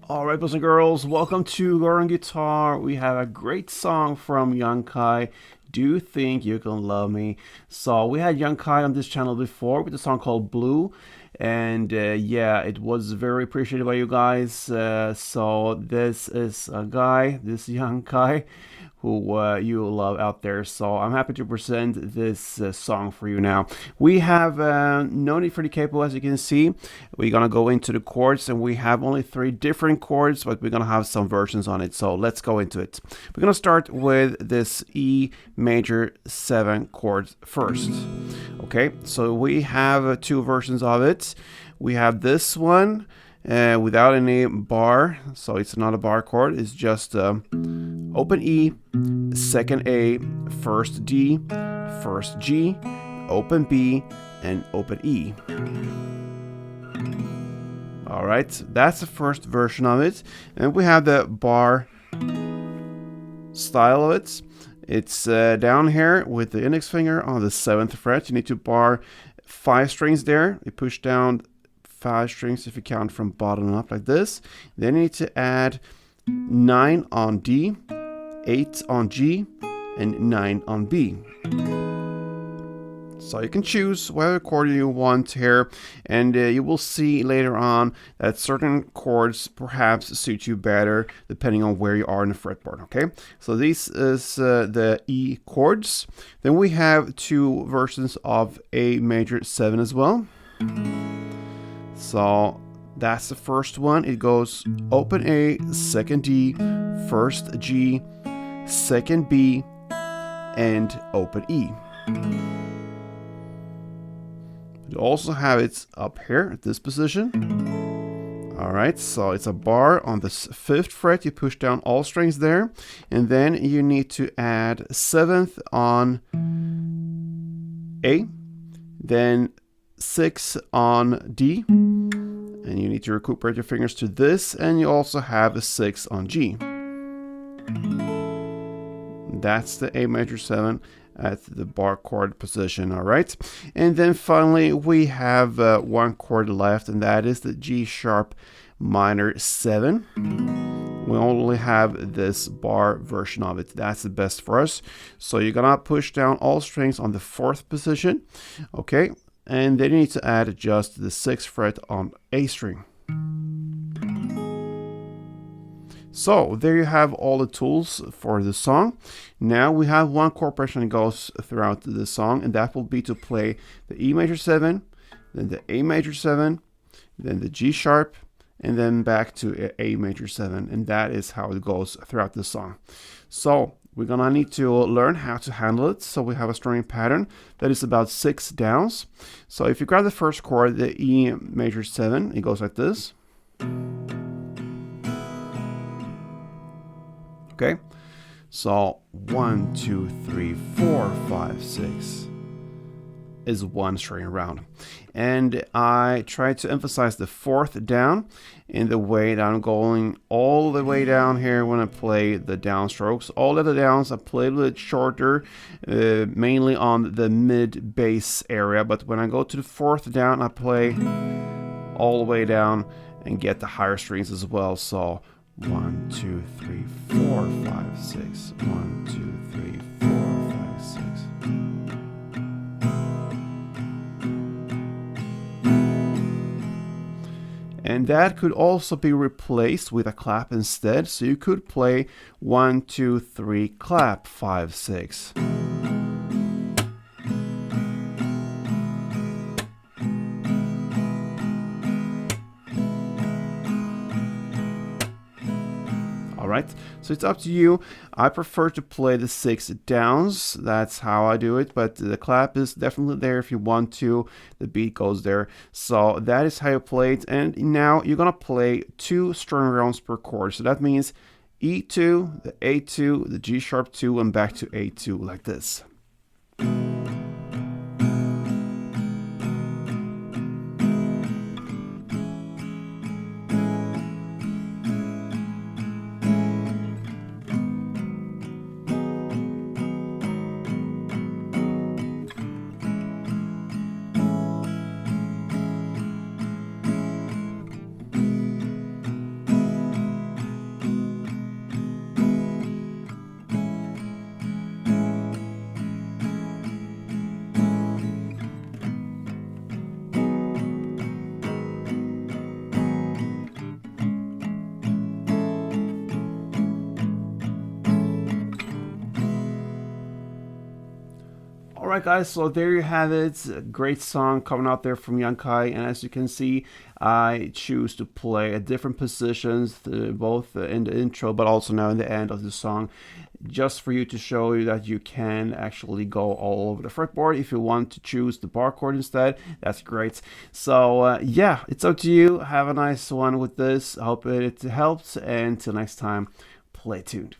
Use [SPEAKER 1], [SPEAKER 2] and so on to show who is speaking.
[SPEAKER 1] Alright, boys and girls, welcome to Learn Guitar. We have a great song from Young Kai, Do You Think You Can Love Me? So we had Young Kai on this channel before with a song called Blue, and yeah, it was very appreciated by you guys. So this is a guy, this Young Kai, who you love out there. So I'm happy to present this song for you now. We have no need for the capo, as you can see. We're gonna go into the chords, and we have only 3 different chords, but we're gonna have some versions on it. So let's go into it. We're gonna start with this E major 7 chord first. Okay, so we have 2 versions of it. We have this one without any bar, so it's not a bar chord. It's just open E, second A, first D, first G, open B, and open E. All right, that's the first version of it. And we have the bar style of it. It's down here with the index finger on the 7th fret. You need to bar 5 strings there. You push down 5 strings if you count from bottom up like this. Then you need to add 9 on D, 8 on G, and 9 on B. So you can choose whatever chord you want here, and you will see later on that certain chords perhaps suit you better depending on where you are in the fretboard. Okay, so this is the E chords. Then we have 2 versions of A major 7 as well. So that's the first one. It goes open A, second D, first G, second B, and open E. You also have it up here at this position. All right, so it's a bar on the 5th fret. You push down all strings there, and then you need to add 7th on A, then 6 on D, and you need to recuperate your fingers to this, and you also have a 6 on G. That's the A major 7 at the bar chord position. All right, and then finally we have 1 chord left, and that is the G sharp minor 7. We only have this bar version of it. That's the best for us. So you're gonna push down all strings on the 4th position. Okay, and then you need to add just the 6th fret on A string. So there you have all the tools for the song. Now we have 1 chord progression that goes throughout the song, and that will be to play the E major 7, then the A major 7, then the G sharp, and then back to A major 7, and that is how it goes throughout the song. So we're gonna need to learn how to handle it. So we have a strumming pattern that is about 6 downs. So if you grab the first chord, the E major 7, it goes like this. Okay, so 1, 2, 3, 4, 5, 6 is 1 string around. And I try to emphasize the 4th down in the way that I'm going all the way down here when I play the downstrokes. All of the downs I play a little bit shorter, mainly on the mid bass area. But when I go to the 4th down, I play all the way down and get the higher strings as well. So 1, 2, 3, 4, 5, 6. 1, 2, 3, 4, 5, 6. And that could also be replaced with a clap instead. So you could play 1, 2, 3, clap, 5, 6. Right, so it's up to you. I prefer to play the 6 downs. That's how I do it, but the clap is definitely there if you want to. The beat goes there. So that is how you play it. And now you're gonna play 2 strum rounds per chord. So that means E2, the A2, the G sharp 2, and back to A2 like this. Alright guys, so there you have it. A great song coming out there from Yankai, and as you can see, I choose to play at different positions, both in the intro but also now in the end of the song, just for you to show you that you can actually go all over the fretboard. If you want to choose the bar chord instead, that's great. So yeah, it's up to you. Have a nice one with this. I hope it helps, and until next time, play tuned.